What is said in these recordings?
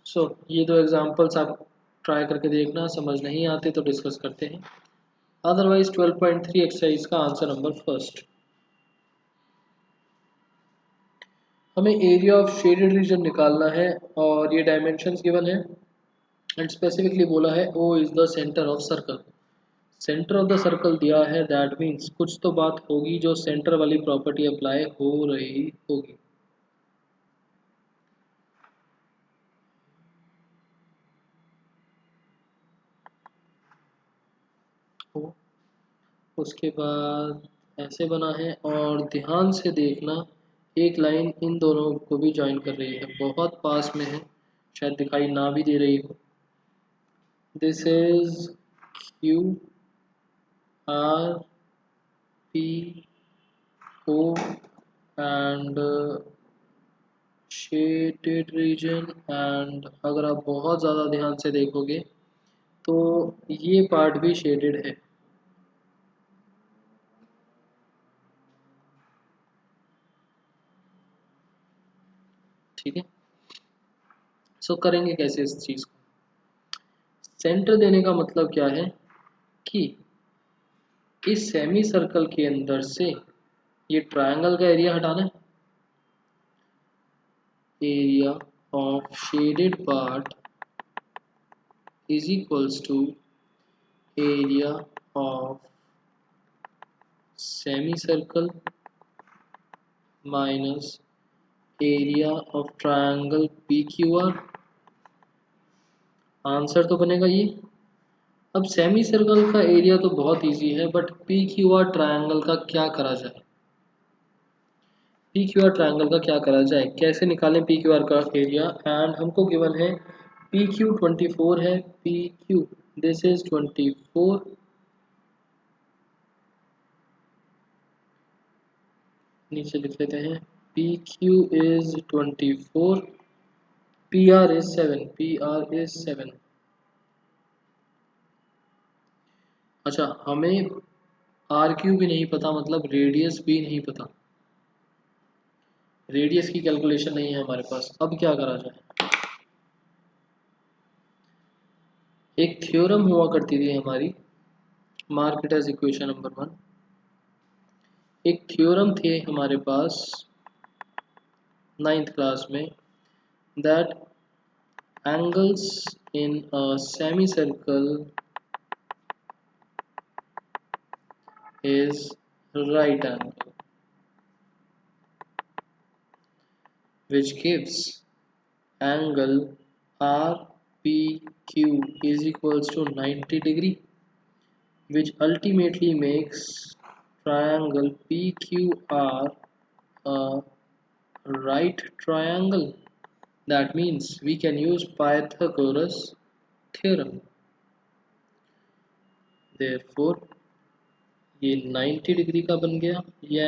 सो ये दो एग्जांपल्स आप ट्राई करके देखना, समझ नहीं आते तो डिस्कस करते हैं। अदरवाइज 12.3 एक्सरसाइज का आंसर नंबर फर्स्ट। हमें एरिया ऑफ शेडेड रीजन निकालना है और ये डायमेंशंस गिवन है एंड स्पेसिफिकली बोला है O is the centre of circle. Centre of the circle दिया है, दैट मीन्स कुछ तो बात होगी जो सेंटर वाली प्रॉपर्टी अप्लाई हो रही होगी। तो उसके बाद ऐसे बना है और ध्यान से देखना, एक लाइन इन दोनों को भी ज्वाइन कर रही है, बहुत पास में है, शायद दिखाई ना भी दे रही हो। This is Q R P O and shaded region, and अगर आप बहुत ज़्यादा ध्यान से देखोगे तो ये पार्ट भी शेडेड है। ठीक है, सो करेंगे कैसे इस चीज़ को। सेंटर देने का मतलब क्या है कि इस सेमी सर्कल के अंदर से ये ट्रायंगल का एरिया हटाना है। Area of shaded part is equals to area of semi circle minus area of triangle P Q R. Answer तो बनेगा ये। अब सेमी सर्कल का एरिया तो बहुत इजी है, but P Q are triangle का क्या करा जाए। पी क्यू आर ट्रायंगल का क्या करा जाए, कैसे निकालें पी क्यू आर का एरिया। एंड हमको गिवन है पी क्यू 24 है, पी क्यू दिस इज 24, नीचे लिख लेते हैं P Q is 24, P R is 7, P R is 7। अच्छा, हमें आर क्यू भी नहीं पता, मतलब रेडियस भी नहीं पता, रेडियस की कैलकुलेशन नहीं है हमारे पास। अब क्या करा जाए। एक थ्योरम हुआ करती थी हमारी, mark it as equation number 1। एक थ्योरम थे हमारे पास 9th क्लास में, that angles in a semicircle is right angle, which gives angle RPQ is equals to 90 degree, which ultimately makes triangle PQR a right triangle. That means we can use Pythagoras theorem. Therefore ये 90 degree का बन गया, ये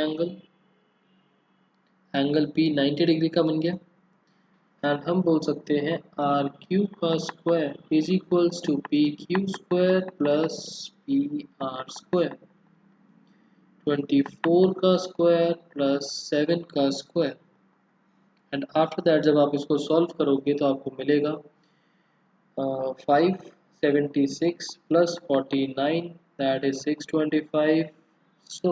angle P 90 degree का बन गया। And हम बोल सकते हैं आर क्यू का square is equals to P Q square plus P R square, 24 का स्क्वायर प्लस 7 का स्क्वायर। एंड आफ्टर दैट जब आप इसको सॉल्व करोगे तो आपको मिलेगा 576 plus 49, that is 625। So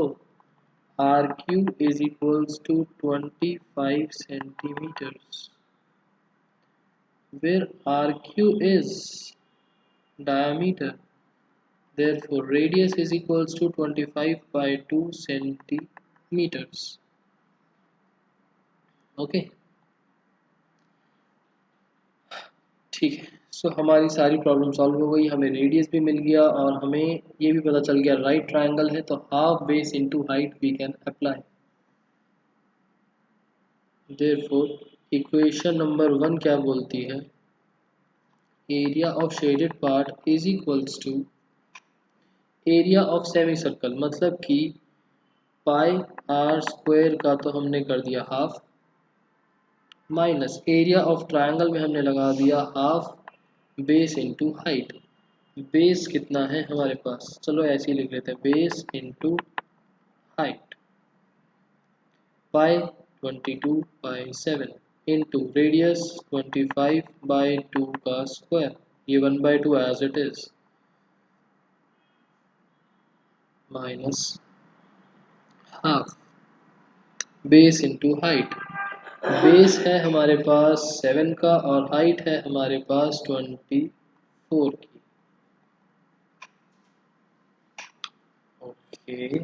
R Q is equals to 25 centimetres, where RQ is diameter. Therefore, radius is equals to 25 by 2 centimeters. Okay, ठीक है। सो हमारी सारी प्रॉब्लम सॉल्व हो गई, हमें रेडियस भी मिल गया और हमें ये भी पता चल गया राइट ट्रायंगल है, तो half base into height we can apply. Therefore equation number 1 क्या बोलती है, area of shaded part is equals to area of semi circle, मतलब कि पाई आर स्क्वायर का तो हमने कर दिया half, minus area of triangle में हमने लगा दिया half base into height. Base कितना है हमारे पास, चलो ऐसे ही लिख लेते हैं, base into height, pi 22 by 7 into radius 25/2 का स्क्वायर, ये 1/2 as it is, minus half base into height. Base है हमारे पास 7 का और हाइट है हमारे पास 24 की। ओके,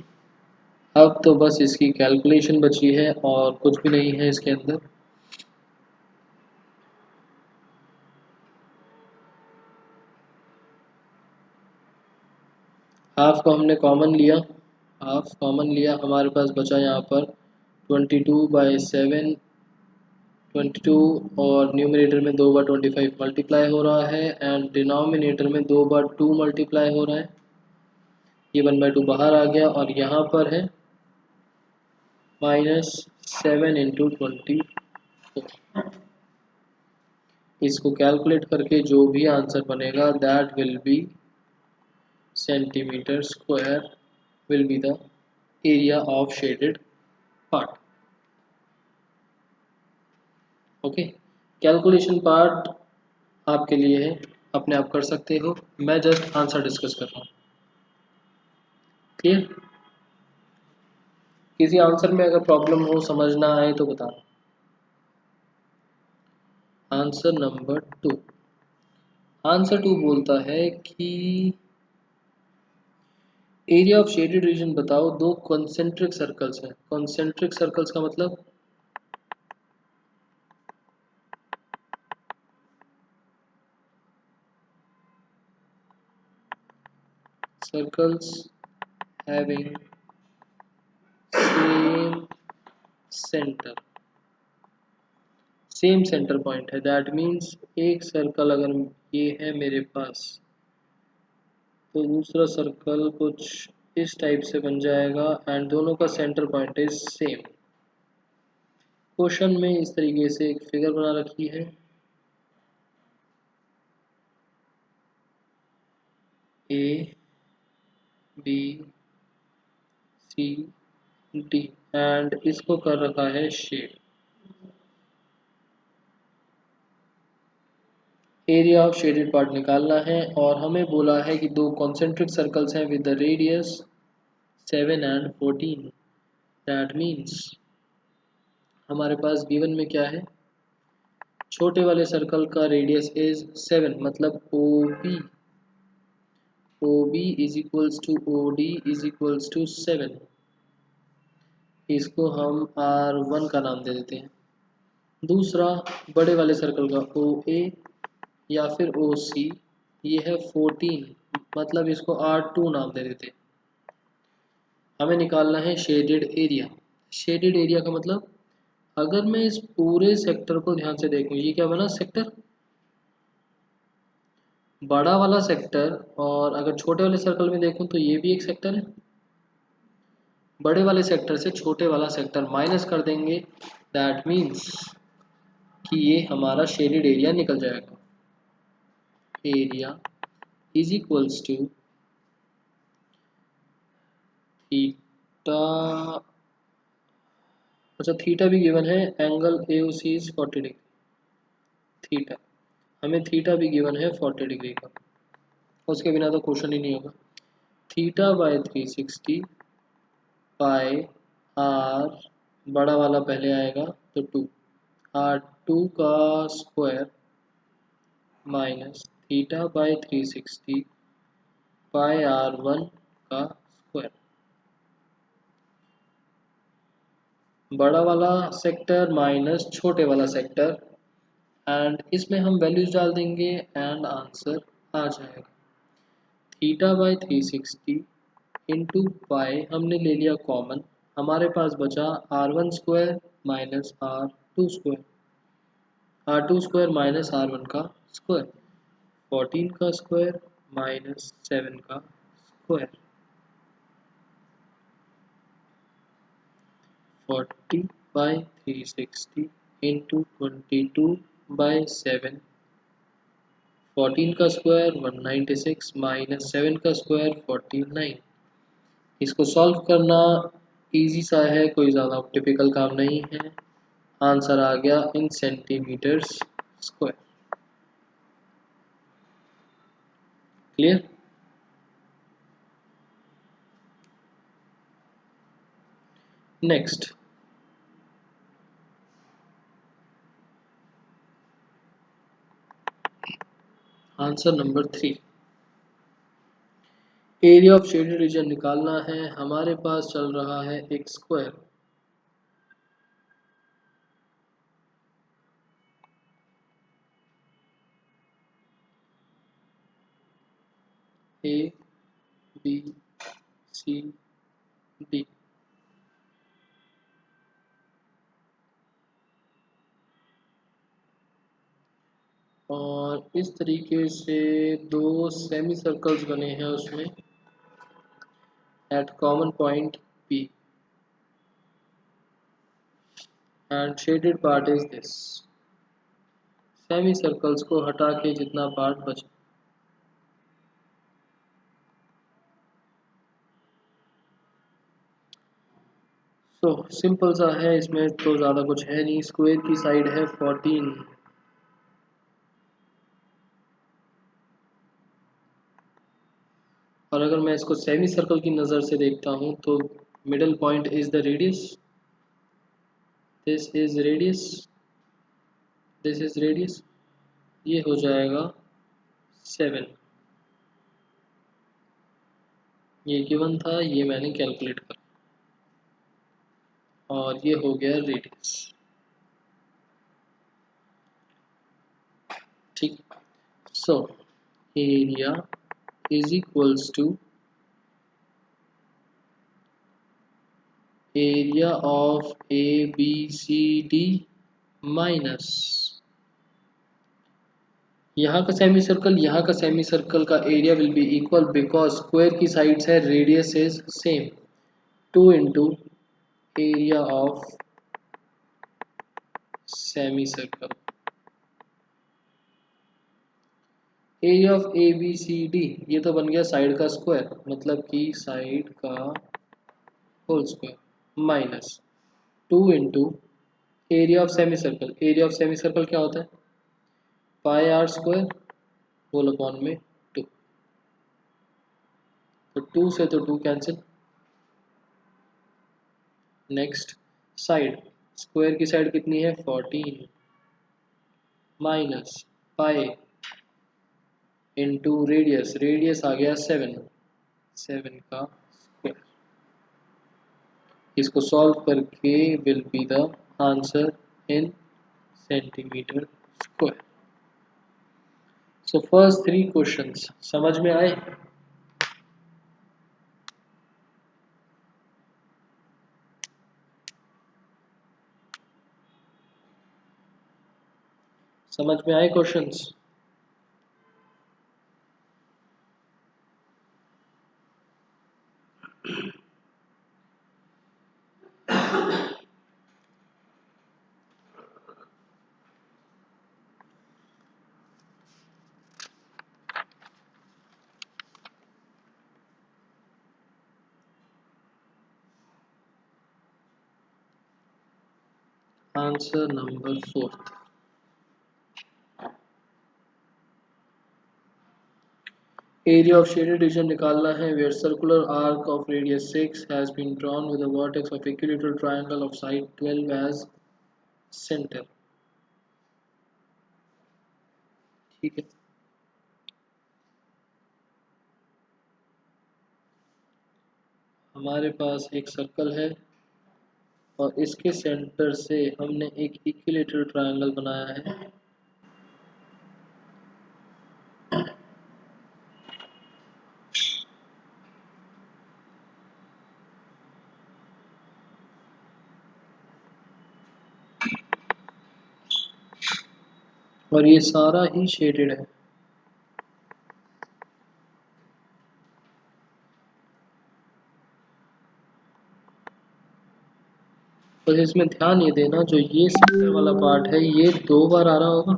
अब तो बस इसकी कैलकुलेशन बची है और कुछ भी नहीं है इसके अंदर। हाफ को हमने कॉमन लिया, हाफ कॉमन लिया, हमारे पास बचा यहाँ पर 22/7, 22 और न्यूमरेटर में 2/25 मल्टीप्लाई हो रहा है एंड डिनोमिनेटर में 2/2 मल्टीप्लाई हो रहा है, ये 1/2 बाहर आ गया और यहाँ पर है -7 इंटू 24। इसको कैलकुलेट करके जो भी आंसर बनेगा that will B centimetre square will be the area of shaded part. Okay, calculation part आपके लिए है, अपने आप कर सकते हो, मैं जस्ट आंसर डिस्कस कर रहा हूँ। क्लियर? किसी आंसर में अगर प्रॉब्लम हो, समझ ना आए तो बताना। आंसर नंबर 2, आंसर 2 बोलता है कि एरिया ऑफ शेडेड रीजन बताओ, दो कॉन्सेंट्रिक सर्कल्स हैं। कॉन्सेंट्रिक सर्कल्स का मतलब circles having same centre, same centre point है, दैट मीन्स एक सर्कल अगर ये है मेरे पास तो दूसरा सर्कल कुछ इस टाइप से बन जाएगा एंड दोनों का centre point is same. Question में इस तरीके से एक फिगर बना रखी है, A B C D and इसको कर रखा है shade. Area of shaded part निकालना है और हमें बोला है कि दो कॉन्सेंट्रिक सर्कल्स हैं with the radius 7 and 14, that means हमारे पास गिवन में क्या है, छोटे वाले सर्कल का रेडियस इज 7, मतलब OB is equals to OD is equals to 7, इसको हम R1 का नाम दे देते हैं। दूसरा बड़े वाले सर्कल का OA या फिर OC, ये है 14, मतलब इसको R2 नाम दे देते हैं। हमें निकालना है शेडेड एरिया। शेडेड एरिया का मतलब अगर मैं इस पूरे सेक्टर को ध्यान से देखूं, ये क्या बना सेक्टर, बड़ा वाला सेक्टर, और अगर छोटे वाले सर्कल में देखूं तो ये भी एक सेक्टर है। बड़े वाले सेक्टर से छोटे वाला सेक्टर माइनस कर देंगे, दैट मीन्स कि ये हमारा शेडेड एरिया निकल जाएगा। Area is equals to theta, अच्छा थीटा भी गिवन है, angle AOC is 40 degree, theta हमें थीटा भी गिवन है 40 डिग्री का, उसके बिना तो क्वेश्चन ही नहीं होगा। थीटा बाय 360 पाई आर, बड़ा वाला पहले आएगा तो 2, R2 का square minus theta by 360 pi R1 का स्क्वायर। बड़ा वाला सेक्टर माइनस छोटे वाला सेक्टर एंड इसमें हम वैल्यूज डाल देंगे एंड आंसर आ जाएगा। थीटा बाय 360 इंटू पाई हमने ले लिया कॉमन, हमारे पास बचा R1 square minus R2 square, R2 square minus R1 का स्क्वायर, 14 का स्क्वायर माइनस 7 का स्क्वायर, 40 बाई 360 इंटू 22/7, 14 का स्क्वायर 196 माइनस 7 का स्क्वायर 49। इसको सॉल्व करना इजी सा है, कोई ज़्यादा टिपिकल काम नहीं है। आंसर आ गया in centimetres square. Clear? Next, answer number 3, area of shaded region निकालना है। हमारे पास चल रहा है एक square, A B C D, और इस तरीके से दो सेमी सर्कल्स बने हैं उसमें at common point P and shaded part is this. Semicircles को हटा के जितना पार्ट बचा, तो सिंपल सा है, इसमें तो ज़्यादा कुछ है नहीं। स्क्वायर की साइड है 14, और अगर मैं इसको सेमी सर्कल की नज़र से देखता हूँ तो middle point is the radius, this is radius, this is radius, ये हो जाएगा 7। ये गिवन था, ये मैंने कैलकुलेट कर, और ये हो गया रेडियस। ठीक, so area is equals to area of A B C D minus यहाँ का सेमी सर्कल, यहाँ का सेमी सर्कल का area will be equal because square की साइड्स है, radius is same, 2 into area of semi circle. Area of A B C D, ये तो बन गया साइड का स्क्वायर, मतलब कि साइड का whole square minus 2 into area of semi circle. Area of semi circle क्या होता है? Pi are square whole upon में 2, तो 2 से तो 2 कैंसिल। नेक्स्ट, साइड, स्क्वायर की साइड कितनी है? 14 minus pi into radius, radius आ गया 7, 7 का स्क्वायर। इसको सॉल्व करके will be the answer in centimetre square. So first 3 questions समझ में आए? समझ में आए questions? Answer number 4, area of shaded region निकालना है। Where circular arc of radius 6 has been drawn with the vertex of equilateral triangle of side 12 as centre. ठीक है, हमारे पास एक सर्कल है और इसके सेंटर से हमने एक इक्विलेटरल ट्रायंगल बनाया है। और ये सारा ही शेडेड है। बस इसमें ध्यान ये देना, जो ये सेंटर वाला पार्ट है ये 2 बार आ रहा होगा,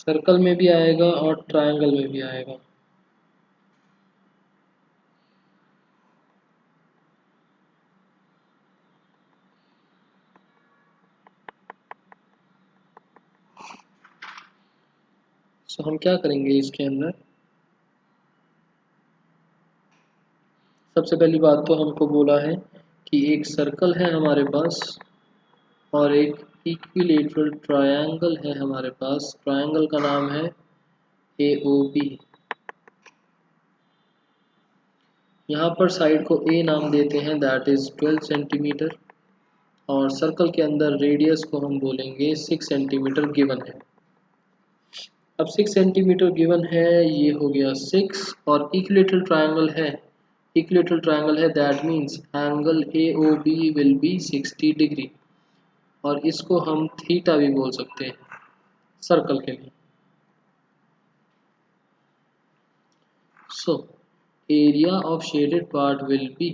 सर्कल में भी आएगा और ट्रायंगल में भी आएगा। तो हम क्या करेंगे इसके अंदर, सबसे पहली बात तो हमको बोला है कि एक सर्कल है हमारे पास और एक इक्विलेटरल ट्रायंगल है हमारे पास। ट्रायंगल का नाम है AOB। यहाँ पर साइड को A नाम देते हैं, दैट इज 12 सेंटीमीटर, और सर्कल के अंदर रेडियस को हम बोलेंगे 6 सेंटीमीटर गिवन है। अब 6 सेंटीमीटर गिवन है, ये हो गया 6, और इक्विलेटरल ट्रायंगल है, that means angle AOB will be 60 degree, और इसको हम थीटा भी बोल सकते हैं सर्कल के लिए। सो area of shaded part will be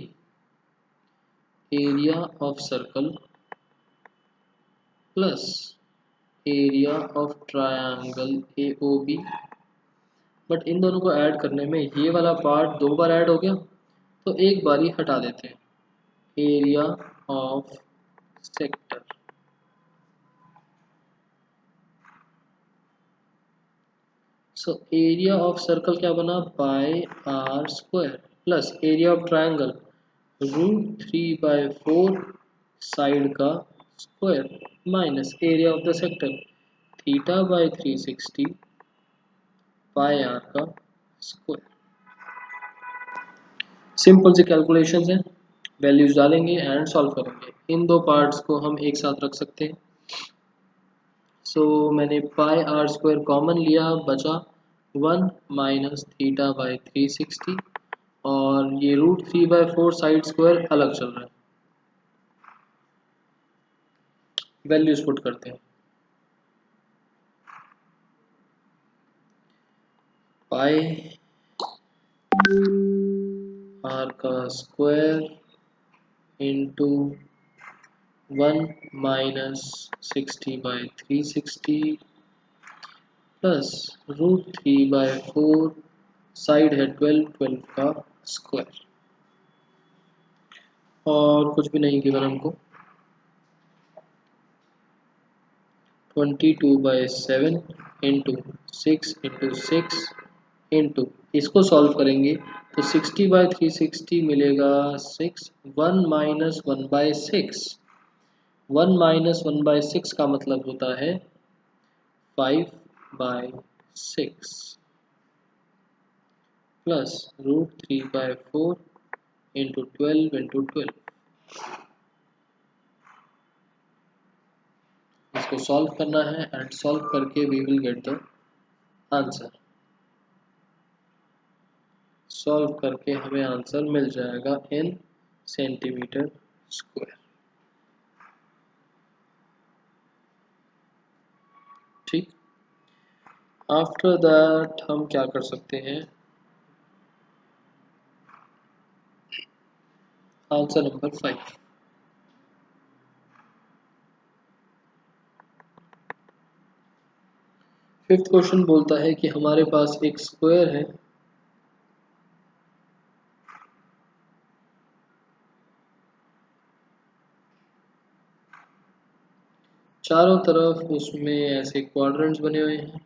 area of circle plus area of triangle AOB। But in दोनों को ऐड करने में ये वाला पार्ट 2 बार ऐड हो गया, तो एक बार ही हटा देते हैं। Area of sector, so area of circle क्या बना, pi are square, plus area of triangle √3/4 side का square, minus area of the sector θ/360 pi r का स्क्वायर। सिंपल सी कैलकुलेशंस है, वैल्यूज डालेंगे एंड सॉल्व करेंगे। इन दो पार्ट्स को हम एक साथ रख सकते हैं। सो मैंने पाई आर स्क्वायर कॉमन लिया, बचा 1 माइनस θ/360, और ये √3/4 साइड स्क्वायर अलग चल रहा है। वैल्यूज पुट करते हैं, पाई आर का square into 1 minus 60/360 plus √3/4 side है 12 का स्क्वायर, और कुछ भी नहीं गिवन हमको। 22/7 इंटू 6 इंटू 6 इंटू, इसको सॉल्व करेंगे तो 60/360 मिलेगा 6, 1 माइनस 1/6, 1 माइनस 1/6 का मतलब होता है 5/6 प्लस √3/4 इंटू 12 इंटू 12। इसको सॉल्व करना है एंड सॉल्व करके we will get the answer. Solve करके हमें आंसर मिल जाएगा इन सेंटीमीटर स्क्वायर। ठीक, आफ्टर दैट हम क्या कर सकते हैं, आंसर नंबर 5। फिफ्थ क्वेश्चन बोलता है कि हमारे पास एक स्क्वायर है, चारों तरफ उसमें ऐसे क्वाड्रेंट्स बने हुए हैं,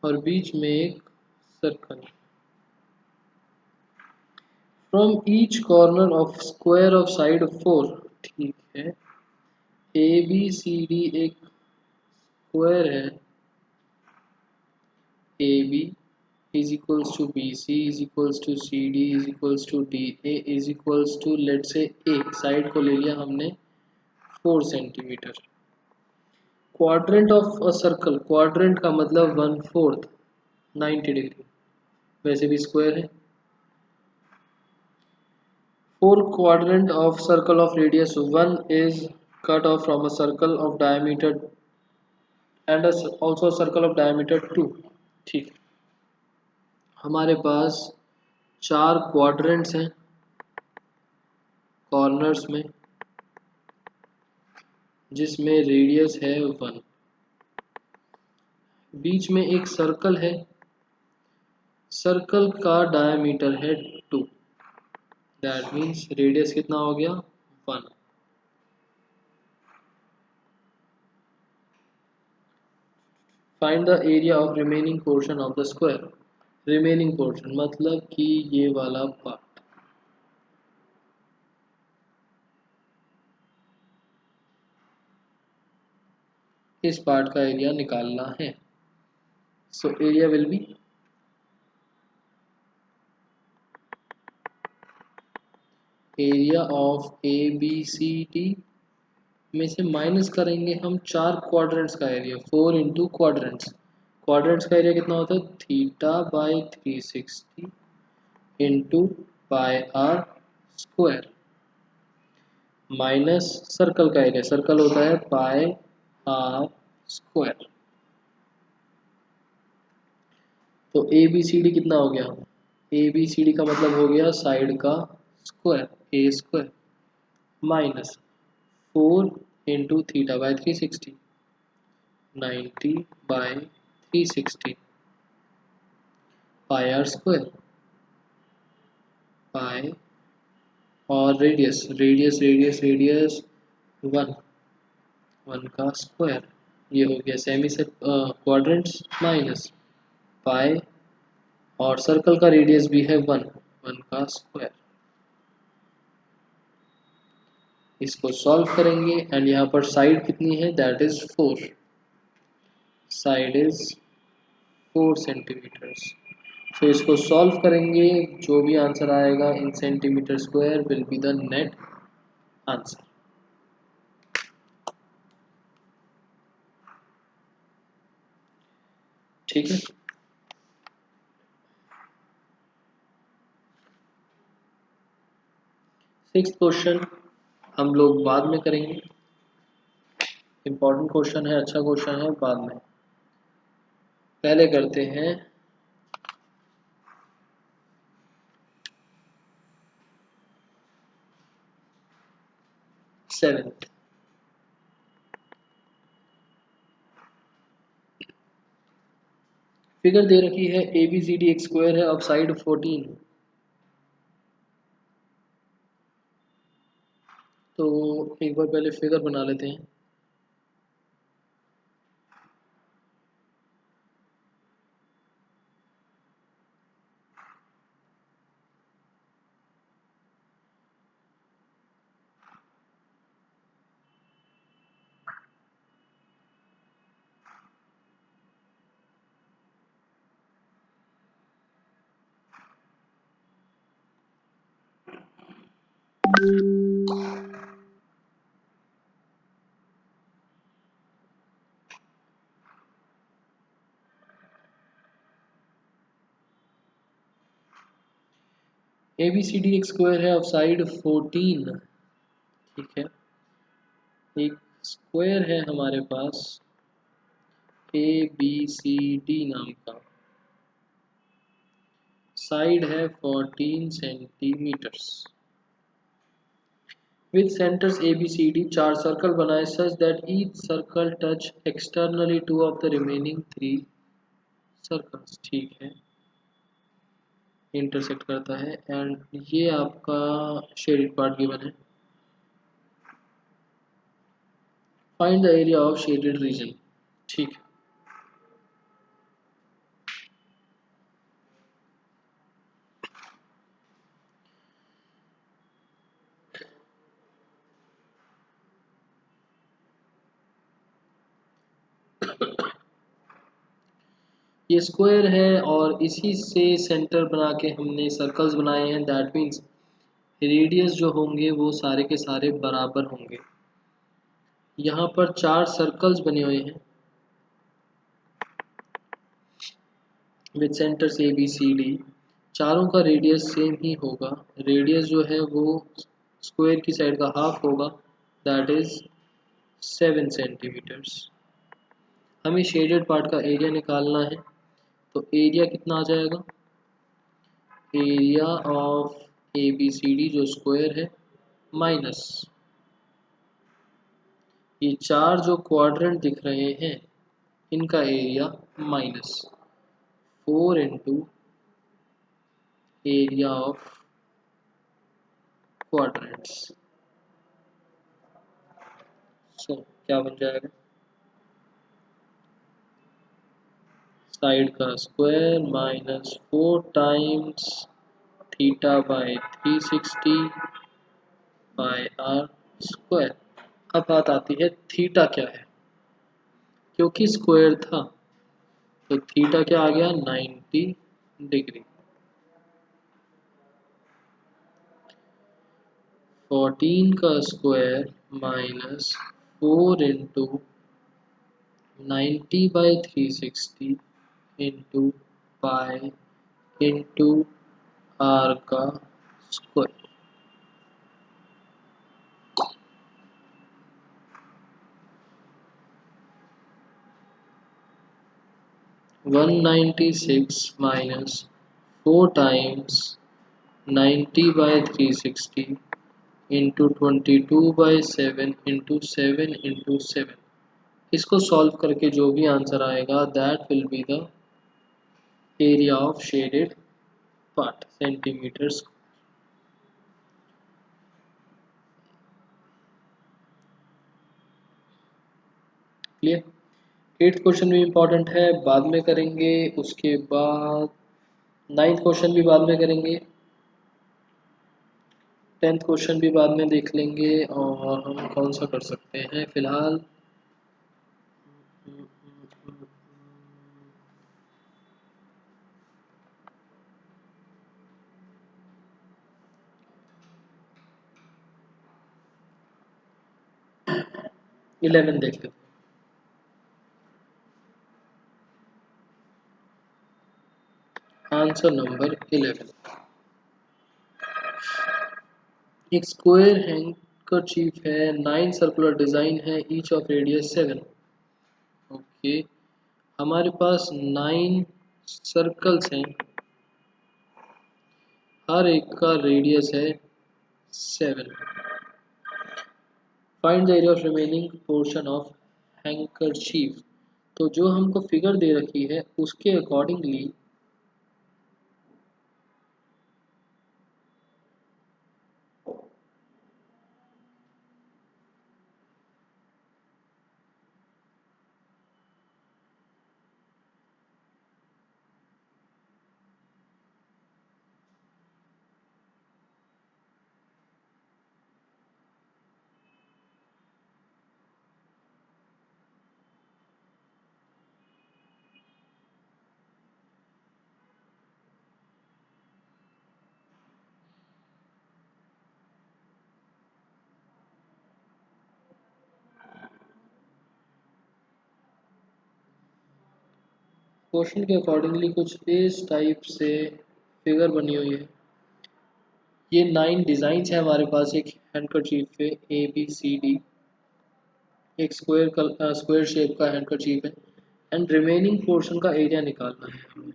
और बीच में एक circle. From each corner of square of side 4, ठीक है, ABCD एक स्क्वायर है, AB is equals to BC is equals to CD is equals to DA is equals to let's say A, side को ले लिया हमने 4 centimetre. Quadrant of a circle, quadrant का मतलब 1/4 90 डिग्री, वैसे भी स्क्वायर है। 4 quadrant of circle of radius 1 is cut off from a circle of diameter and also a circle of diameter 2। ठीक, हमारे पास 4 क्वाड्रेंट्स हैं कॉर्नर्स में, जिसमें रेडियस है 1। बीच में एक सर्कल है, सर्कल का डायमीटर है 2। दैट मीन्स रेडियस कितना हो गया 1। Find the area of remaining portion of the square. Remaining portion मतलब कि ये वाला पार्ट। इस पार्ट का एरिया निकालना है। So area will be area of A B C D में से माइनस करेंगे हम 4 क्वाड्रेंट्स का एरिया, 4 इंटू क्वाड्रेंट्स। क्वाड्रेंट्स का एरिया कितना होता है theta by 360 into pi are square, minus circle का एरिया, सर्कल होता है पाई आर स्क्वायर। तो ए बी सी डी कितना हो गया, ए बी सी डी का मतलब हो गया साइड का square, a square minus 4 into theta by 360, 90 by 360 pi are square, pi और रेडियस रेडियस रेडियस रेडियस 1, 1 का स्क्वायर। ये हो गया सेमी क्वाड्रेंट्स माइनस पाई और सर्कल का रेडियस भी है 1, 1 का स्क्वायर। इसको सॉल्व करेंगे एंड यहाँ पर साइड कितनी है that is 4, side is 4 centimetres. तो इसको सॉल्व करेंगे, जो भी आंसर आएगा in centimetre square will be the net answer. ठीक है, सिक्स्थ क्वेश्चन हम लोग बाद में करेंगे, इंपॉर्टेंट क्वेश्चन है, अच्छा क्वेश्चन है, बाद में। पहले करते हैं सेवेंथ। फिगर दे रखी है ए बी सी डी एक स्क्वायर है ऑफ साइड 14। तो एक बार पहले फिगर बना लेते हैं। ए बी सी डी एक स्क्वायर है ऑफ साइड 14। ठीक है, एक स्क्वायर है हमारे पास ए बी सी डी नाम का, साइड है 14 centimetres. With centres A B C D 4 circle बनाए such that each circle touch externally 2 of the remaining 3 circles. ठीक है, इंटरसेक्ट करता है एंड ये आपका शेडेड पार्ट गिवन है। Find the area of shaded region. ठीक है, ये स्क्वायर है और इसी से सेंटर बना के हमने सर्कल्स बनाए हैं। दैट मीन्स रेडियस जो होंगे वो सारे के सारे बराबर होंगे। यहाँ पर 4 सर्कल्स बने हुए हैं with centres A B C D, चारों का रेडियस सेम ही होगा। रेडियस जो है वो स्क्वायर की साइड का हाफ होगा, दैट इज 7 सेंटीमीटर्स। हमें शेडेड पार्ट का एरिया निकालना है, तो एरिया कितना आ जाएगा, area of A B C D जो स्क्वायर है माइनस ये चार जो क्वाड्रेंट दिख रहे हैं इनका area -4 into area of quadrants. So क्या बन जाएगा, साइड का square -4 times theta by 360 by r square. अब बात आती है थीटा क्या है, क्योंकि स्क्वायर था तो थीटा क्या आ गया 90 डिग्री। 14 का square -4 into 90/360 into pi into are का square. 196 minus 4 times 90/360 into 22/7 into 7 इसको सॉल्व करके जो भी आंसर आएगा that will be the area of shaded part centimetres. Clear. 8th question भी इम्पोर्टेंट है, बाद में करेंगे। उसके बाद 9th क्वेश्चन भी बाद में करेंगे। 10th क्वेश्चन भी बाद में देख लेंगे। और हम कौन सा कर सकते हैं फिलहाल, 11 देख लेते हैं। आंसर नंबर 11, एक स्क्वायर हैंकरचीफ है, 9 सर्कुलर डिजाइन है, ईच ऑफ रेडियस 7। ओके, हमारे पास 9 सर्कल्स हैं, हर एक का रेडियस है 7। Find the area of remaining portion of handkerchief. तो जो हमको फिगर दे रखी है उसके अकॉर्डिंगली क्वेश्चन के अकॉर्डिंगली कुछ इस टाइप से फिगर बनी हुई है। ये 9 डिजाइन है हमारे पास, एक हैंडकरचीफ पे ABCD, एक स्क्वायर शेप का हैंडकरचीफ है, एंड रिमेनिंग पोर्शन का एरिया निकालना है हमें।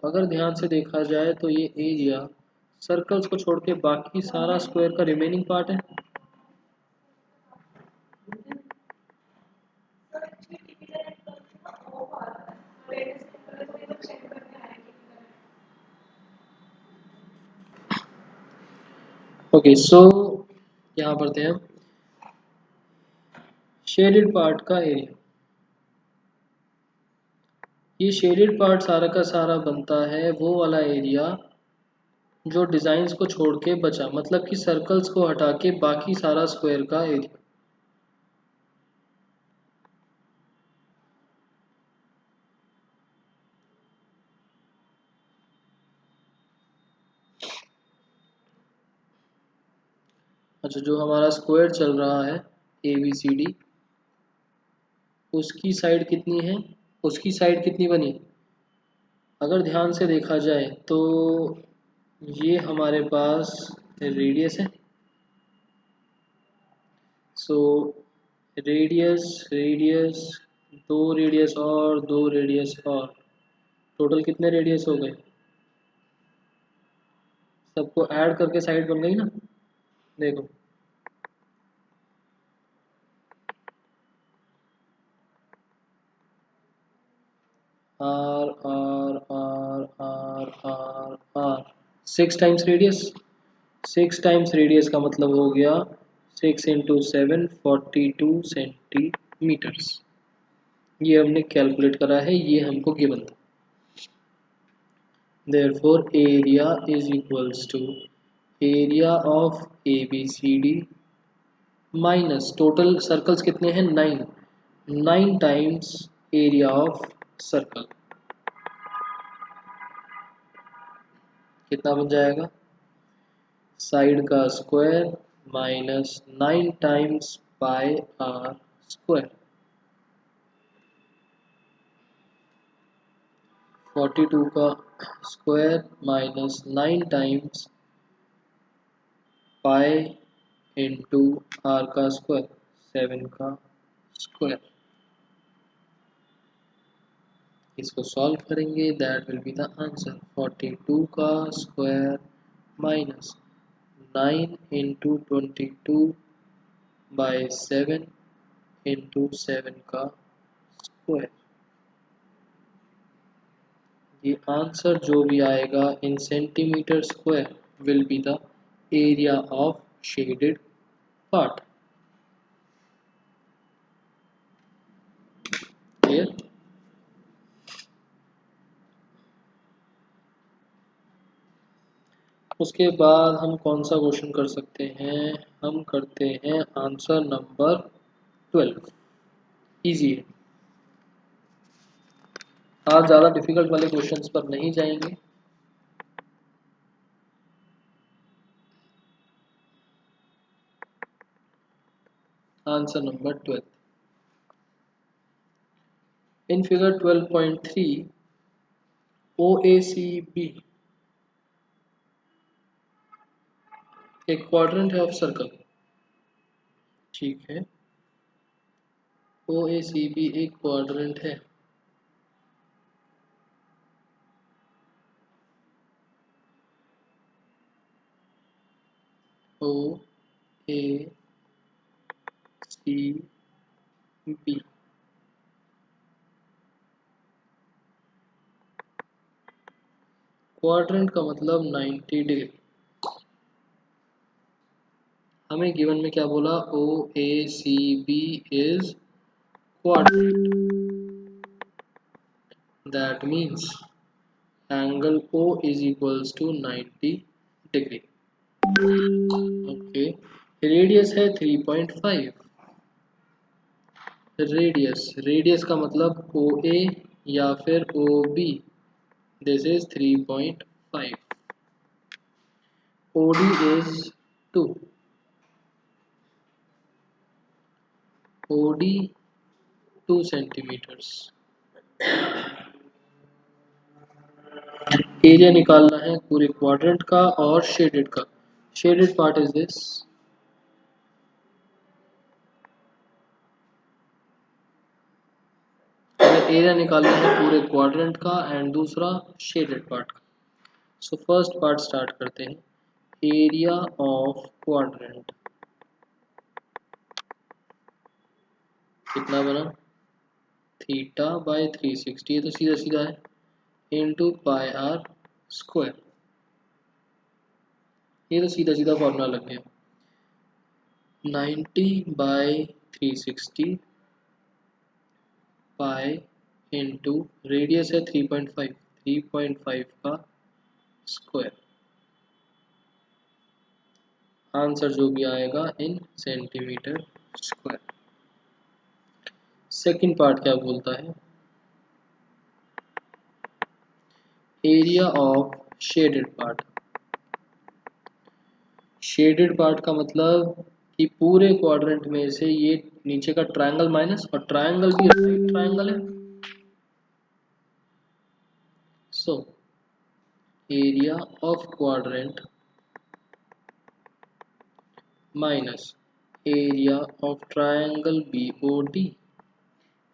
अगर ध्यान से देखा जाए तो ये एरिया सर्कल्स को छोड़ के बाकी सारा स्क्वायर का रिमेनिंग पार्ट है। ओके, यहाँ पढ़ते हैं शेडेड पार्ट का एरिया। ये शेडेड पार्ट सारा का सारा बनता है वो वाला एरिया जो डिजाइन्स को छोड़ के बचा, मतलब कि सर्कल्स को हटा के बाकी सारा स्क्वायर का एरिया। अच्छा, जो हमारा स्क्वायर चल रहा है ABCD, उसकी साइड कितनी है, उसकी साइड कितनी बनी, अगर ध्यान से देखा जाए तो ये हमारे पास रेडियस है। सो रेडियस रेडियस, दो रेडियस और दो रेडियस और, टोटल कितने रेडियस हो गए सबको ऐड करके साइड बन गई ना, देखो R 6 times radius. 6 times radius का मतलब हो गया 6 × 7 42 सेंटीमीटर्स। ये हमने कैलकुलेट करा है, ये हमको गिवन था। Therefore area is equals to area of ABCD minus total circles कितने हैं 9, 9 टाइम्स एरिया ऑफ सर्कल। कितना बन जाएगा, साइड का square minus 9 times pi are square. 42 का square minus 9 times pi into are का स्क्वायर 7 का स्क्वायर। इसको सॉल्व करेंगे, that will be the answer. 42 का स्क्वायर माइनस 9 इंटू 22/7 इंटू 7 का स्क्वायर। ये आंसर जो भी आएगा in centimetre square will be the area of shaded part. Clear. उसके बाद हम कौन सा क्वेश्चन कर सकते हैं, हम करते हैं आंसर नंबर 12। इजी है, आज ज़्यादा डिफिकल्ट वाले क्वेश्चंस पर नहीं जाएंगे। Answer number 12 in figure 12.3 OACB एक क्वाड्रेंट है ऑफ सर्कल। ठीक है, OACB एक क्वाड्रेंट है। OACB क्वाड्रेंट का मतलब 90 डिग्री। हमें गिवन में क्या बोला, OACB is quadrant, that means angle O is equals to 90 degree। Okay, radius है 3.5। रेडियस का मतलब OA या फिर OB, this is 3.5। OD is 2, OD 2 centimetres. Area निकालना है पूरे क्वाड्रेंट का और शेडेड का। Shaded part is this, area निकालना है पूरे क्वाड्रेंट का एंड दूसरा शेडेड पार्ट का। सो फर्स्ट पार्ट स्टार्ट करते हैं। एरिया ऑफ क्वाड्रेंट कितना बना, θ/360, ये तो सीधा सीधा है, इंटू पाई आर स्क्वायर। ये तो सीधा सीधा फॉर्मूला लग गया। 90/360 पाई इंटू रेडियस है 3.5 का स्क्वायर। आंसर जो भी आएगा in centimetre square. Second part क्या बोलता है, area of shaded part. Shaded part का मतलब कि पूरे क्वाड्रेंट में से ये नीचे का ट्रायंगल माइनस, और ट्रायंगल भी राइट ट्रायंगल है। So area of quadrant minus area of triangle BOD।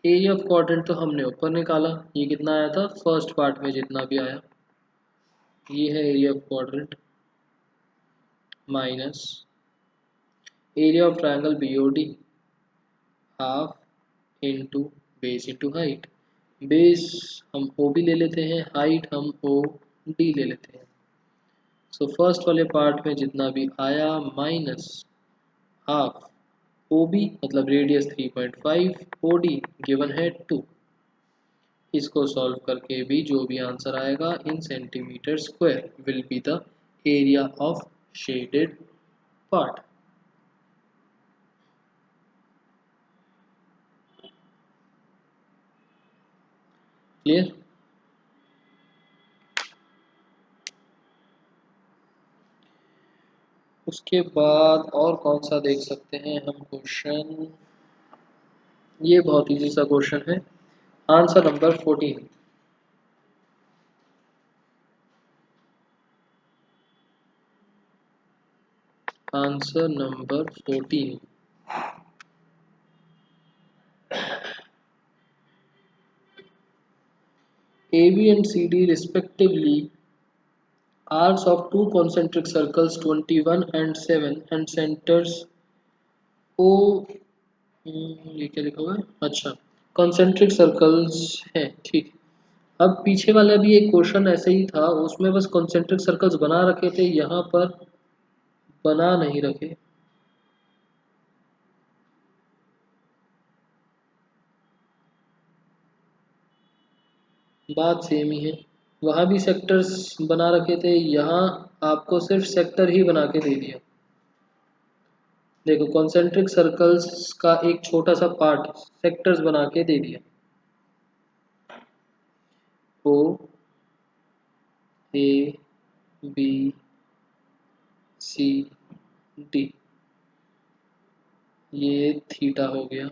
Area of quadrant तो हमने ऊपर निकाला, ये कितना आया था फर्स्ट पार्ट में जितना भी आया, ये है area of quadrant. Minus area of triangle BOD half into base into height. Base हम OB ले लेते हैं, हाइट हम OD ले लेते हैं। सो फर्स्ट वाले पार्ट में जितना भी आया माइनस हाफ OB मतलब रेडियस 3.5, OD गिवन है 2। इसको सॉल्व करके भी जो भी आंसर आएगा in centimetre square will be the area of shaded part. Clear? उसके बाद और कौन सा देख सकते हैं हम क्वेश्चन। ये बहुत इजी सा क्वेश्चन है। Answer number 14। Answer number 14। AB and CD respectively arcs of two concentric circles 21 and 7 and centers O। ये क्या लिखा हुआ है? अच्छा, concentric circles है, ठीक। अब पीछे वाला भी एक क्वेश्चन ऐसे ही था, उसमें बस concentric circles बना रखे थे, यहाँ पर बना नहीं रखे। बात सेम ही है, वहाँ भी सेक्टर्स बना रखे थे, यहाँ आपको सिर्फ सेक्टर ही बना के दे दिया। देखो कॉन्सेंट्रिक सर्कल्स का एक छोटा सा पार्ट सेक्टर्स बना के दे दिया। O A B C D, ये थीटा हो गया।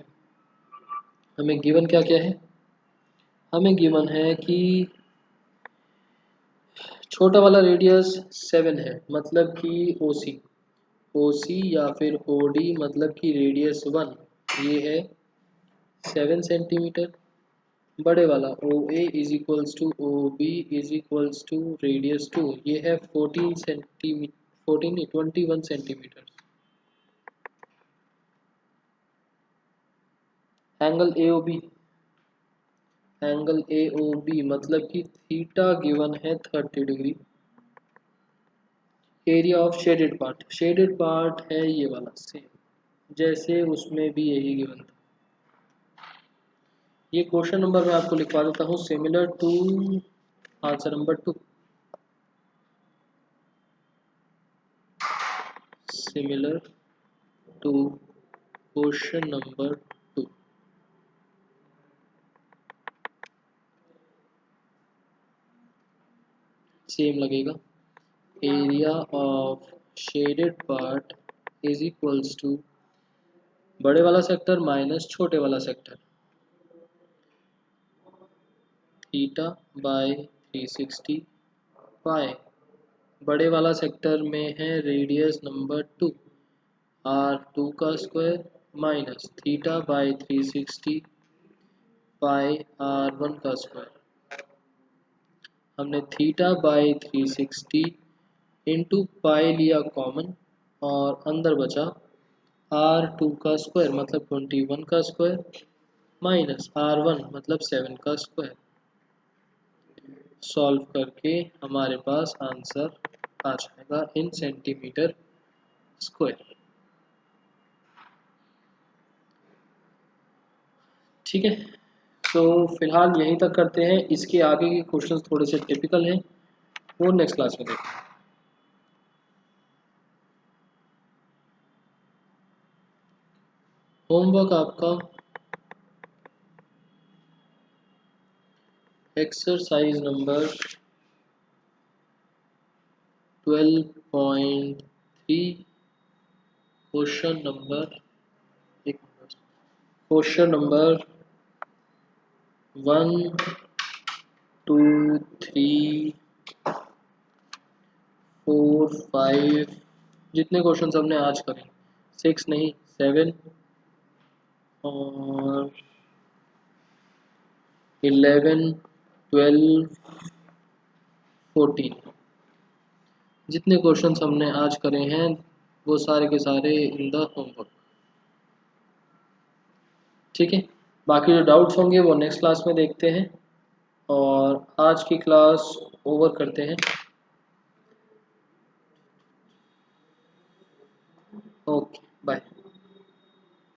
हमें गिवन क्या क्या है? हमें गिवन है कि छोटा वाला रेडियस 7 है, मतलब कि OC या फिर OD मतलब कि रेडियस 1, ये है 7 सेंटीमीटर। बड़े वाला OA is equals to OB is equals to radius 2, ये है 14 सेंटीमीटर, 14 21 सेंटीमीटर। एंगल AOB मतलब कि थीटा गिवन है 30 degree. Area of shaded part है ये वाला, सेम जैसे उसमें भी यही गिवन था। ये क्वेश्चन नंबर मैं आपको लिखवा देता हूँ, similar to answer number 2। Similar to question number 2। Same लगेगा। Area of shaded part is equals to बड़े वाला सेक्टर माइनस छोटे वाला सेक्टर, थीटा बाय 360 पाई। बड़े वाला सेक्टर में है रेडियस नंबर 2, R2 का square minus theta by 360 pi R1 का स्क्वायर। हमने थीटा बाय 360 इंटू पाई लिया कॉमन और अंदर बचा R2 का स्क्वायर मतलब 21 का स्क्वायर माइनस R1 मतलब 7 का स्क्वायर। सॉल्व करके हमारे पास आंसर आ जाएगा इन सेंटीमीटर स्क्वायर। ठीक है, तो फिलहाल यहीं तक करते हैं। इसके आगे के क्वेश्चंस थोड़े से टिपिकल हैं, वो नेक्स्ट क्लास में देखेंगे। होमवर्क आपका एक्सरसाइज नंबर 12.3 क्वेश्चन नंबर 1 2 3 4 5, जितने क्वेश्चन हमने आज करे, 6 नहीं 7 और 11 12 14, जितने क्वेश्चन हमने आज करे हैं वो सारे के सारे इन द होमवर्क। ठीक है, बाकी जो डाउट्स होंगे वो नेक्स्ट क्लास में देखते हैं, और आज की क्लास ओवर करते हैं।